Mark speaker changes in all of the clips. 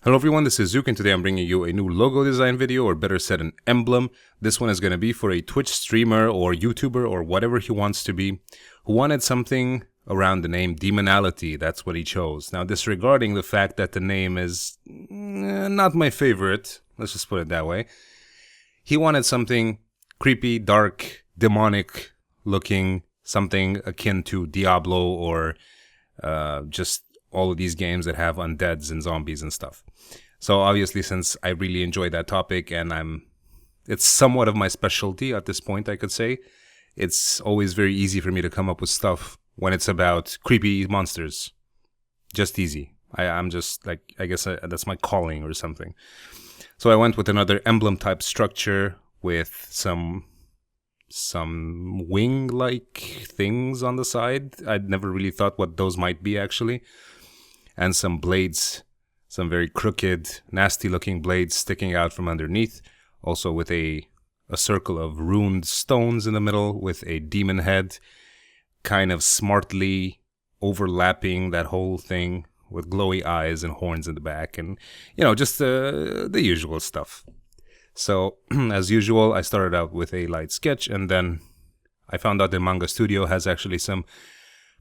Speaker 1: Hello everyone, this is Zooc, and today I'm bringing you a new logo design video, or better said, an emblem. This one is going to be for a Twitch streamer or YouTuber or whatever he wants to be, who wanted something around the name Demonality. That's what he chose. Now, disregarding the fact that the name is not my favorite, let's just put it that way, he wanted something creepy, dark, demonic looking, something akin to Diablo or just all of these games that have undeads and zombies and stuff. So obviously, since I really enjoy that topic and it's somewhat of my specialty at this point, I could say, it's always very easy for me to come up with stuff when it's about creepy monsters. Just easy. I'm just like, I guess that's my calling or something. So I went with another emblem type structure with some wing-like things on the side. I'd never really thought what those might be, actually. And some blades, some very crooked, nasty-looking blades sticking out from underneath. Also with a circle of runed stones in the middle with a demon head, kind of smartly overlapping that whole thing with glowy eyes and horns in the back. And, you know, just the usual stuff. So, as usual, I started out with a light sketch, and then I found out that Manga Studio has actually some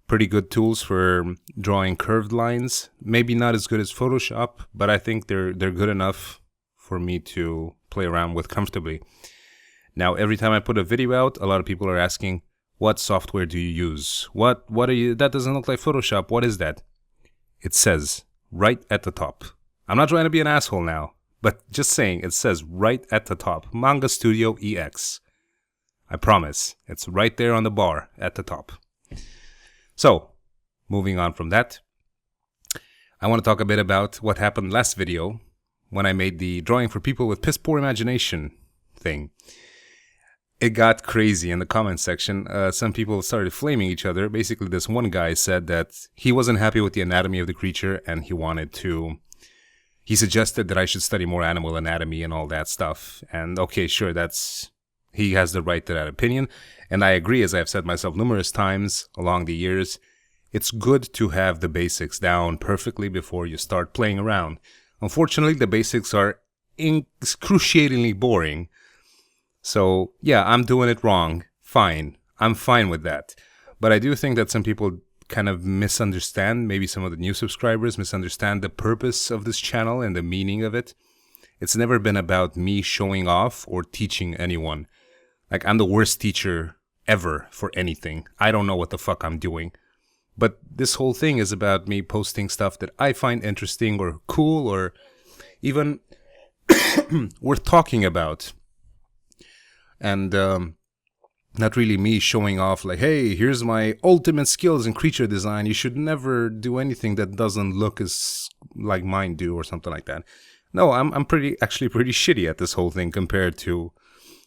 Speaker 1: pretty good tools for drawing curved lines. Maybe not as good as Photoshop, but I think they're good enough for me to play around with comfortably. Now, every time I put a video out, a lot of people are asking, what software do you use? What are you, that doesn't look like Photoshop. What is that? It says right at the top. I'm not trying to be an asshole now, but just saying, it says right at the top, Manga Studio EX. I promise, it's right there on the bar at the top. So, moving on from that, I want to talk a bit about what happened last video when I made the drawing for people with piss poor imagination thing. It got crazy in the comment section. Some people started flaming each other. Basically, this one guy said that he wasn't happy with the anatomy of the creature and he suggested that I should study more animal anatomy and all that stuff. And okay, sure, he has the right to that opinion. And I agree, as I've said myself numerous times along the years, it's good to have the basics down perfectly before you start playing around. Unfortunately, the basics are excruciatingly boring. So, yeah, I'm doing it wrong. Fine. I'm fine with that. But I do think that some people kind of misunderstand, maybe some of the new subscribers misunderstand the purpose of this channel and the meaning of it. It's never been about me showing off or teaching anyone. Like, I'm the worst teacher ever for anything. I don't know what the fuck I'm doing. But this whole thing is about me posting stuff that I find interesting or cool or even worth talking about. And not really me showing off like, hey, here's my ultimate skills in creature design. You should never do anything that doesn't look as like mine do or something like that. No, I'm actually pretty shitty at this whole thing compared to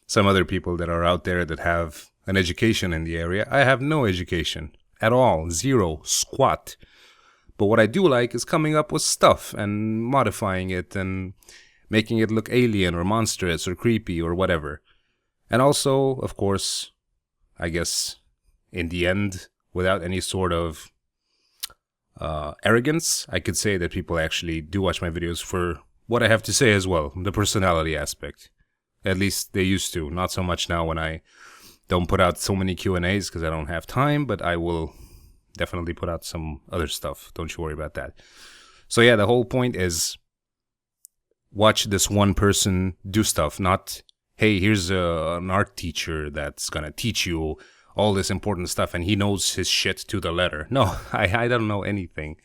Speaker 1: some other people that are out there that have an education in the area. I have no education at all. Zero. Squat. But what I do like is coming up with stuff and modifying it and making it look alien or monstrous or creepy or whatever. And also, of course, I guess, in the end, without any sort of arrogance, I could say that people actually do watch my videos for what I have to say as well, the personality aspect. At least they used to. Not so much now when I don't put out so many Q&As because I don't have time, but I will definitely put out some other stuff. Don't you worry about that. So yeah, the whole point is watch this one person do stuff, not, hey, here's an art teacher that's going to teach you all this important stuff and he knows his shit to the letter. No, I don't know anything.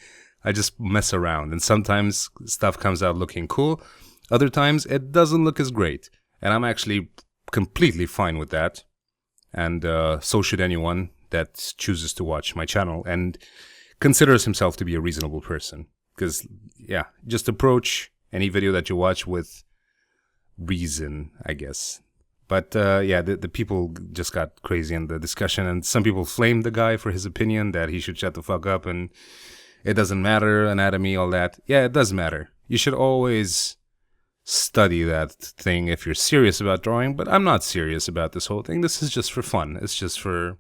Speaker 1: I just mess around, and sometimes stuff comes out looking cool. Other times it doesn't look as great. And I'm actually completely fine with that. And so should anyone that chooses to watch my channel and considers himself to be a reasonable person. Because, yeah, just approach any video that you watch with reason, I guess. But, yeah, the people just got crazy in the discussion. And some people flamed the guy for his opinion that he should shut the fuck up. And it doesn't matter, anatomy, all that. Yeah, it does matter. You should always study that thing if you're serious about drawing, but I'm not serious about this whole thing. This is just for fun. It's just for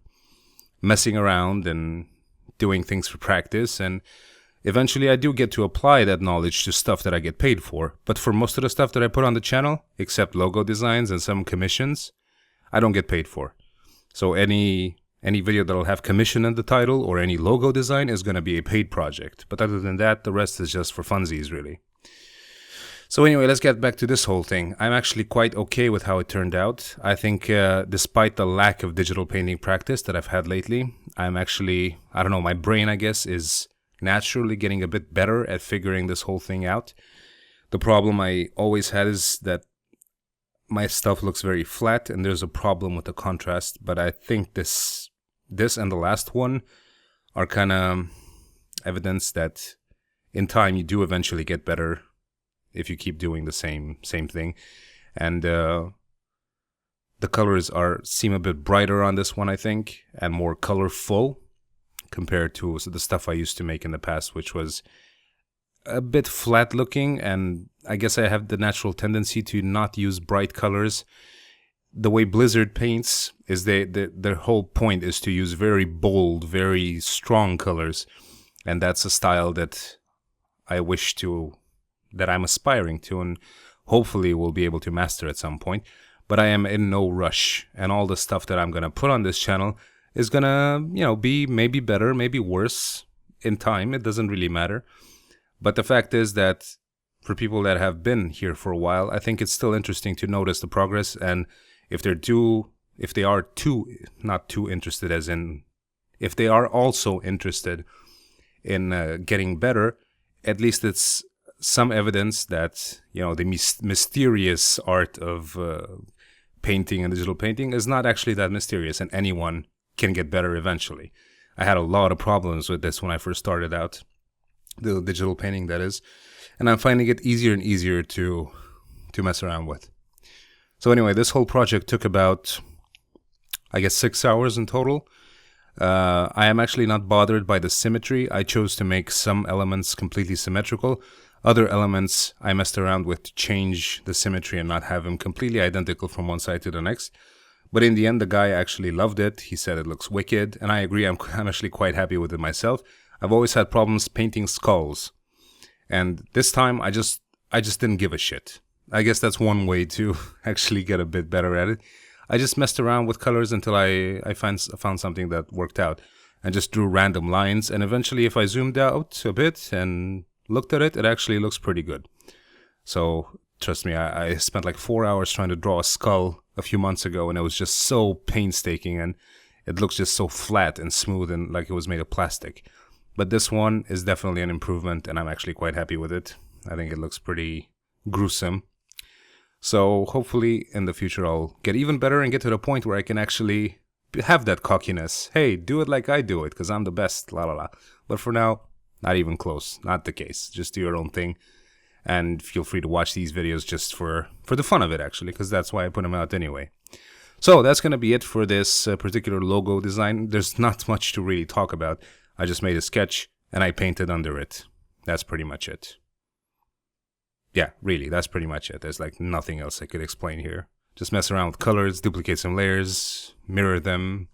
Speaker 1: messing around and doing things for practice. And Eventually, I do get to apply that knowledge to stuff that I get paid for. But for most of the stuff that I put on the channel, except logo designs and some commissions, I don't get paid for. So any video that'll have commission in the title or any logo design is going to be a paid project. But other than that, the rest is just for funsies, really. So anyway, let's get back to this whole thing. I'm actually quite okay with how it turned out. I think despite the lack of digital painting practice that I've had lately, I'm actually, I don't know, my brain, I guess, is naturally getting a bit better at figuring this whole thing out. The problem I always had is that my stuff looks very flat and there's a problem with the contrast, but I think this and the last one are kind of evidence that in time you do eventually get better if you keep doing the same thing. And the colors seem a bit brighter on this one, I think, and more colorful compared to the stuff I used to make in the past, which was a bit flat looking. And I guess I have the natural tendency to not use bright colors. The way Blizzard paints is their whole point is to use very bold, very strong colors, and that's a style that I'm aspiring to, and hopefully will be able to master at some point. But I am in no rush, and all the stuff that I'm gonna put on this channel is gonna, be maybe better, maybe worse in time. It doesn't really matter. But the fact is that for people that have been here for a while, I think it's still interesting to notice the progress. And if they are not too interested, as in, if they are also interested in getting better, at least it's some evidence that, the mysterious art of painting and digital painting is not actually that mysterious, and anyone can get better eventually. I had a lot of problems with this when I first started out, the digital painting, that is, and I'm finding it easier and easier to mess around with. So anyway, this whole project took about, I guess, 6 hours in total. I am actually not bothered by the symmetry. I chose to make some elements completely symmetrical. Other elements I messed around with to change the symmetry and not have them completely identical from one side to the next. But in the end, the guy actually loved it. He said it looks wicked, and I agree. I'm actually quite happy with it myself. I've always had problems painting skulls, and this time I just didn't give a shit. I guess that's one way to actually get a bit better at it. I just messed around with colors until I found something that worked out, and just drew random lines. And eventually, if I zoomed out a bit and looked at it, it actually looks pretty good. So trust me, I spent like 4 hours trying to draw a skull a few months ago, and it was just so painstaking, and it looks just so flat and smooth and like it was made of plastic. But this one is definitely an improvement, and I'm actually quite happy with it. I think it looks pretty gruesome. So hopefully in the future I'll get even better and get to the point where I can actually have that cockiness. Hey, do it like I do it, because I'm the best, la la la. But for now, not even close. Not the case. Just do your own thing. And feel free to watch these videos just for the fun of it, actually, because that's why I put them out anyway. So that's going to be it for this particular logo design. There's not much to really talk about. I just made a sketch and I painted under it. That's pretty much it. Yeah, really, that's pretty much it. There's like nothing else I could explain here. Just mess around with colors, duplicate some layers, mirror them,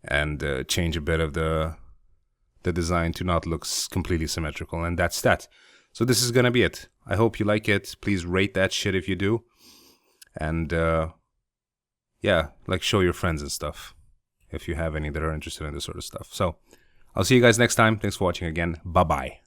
Speaker 1: and change a bit of the design to not look completely symmetrical, and that's that. So this is gonna be it. I hope you like it. Please rate that shit if you do, and yeah, like show your friends and stuff if you have any that are interested in this sort of stuff. So I'll see you guys next time. Thanks for watching again. Bye bye.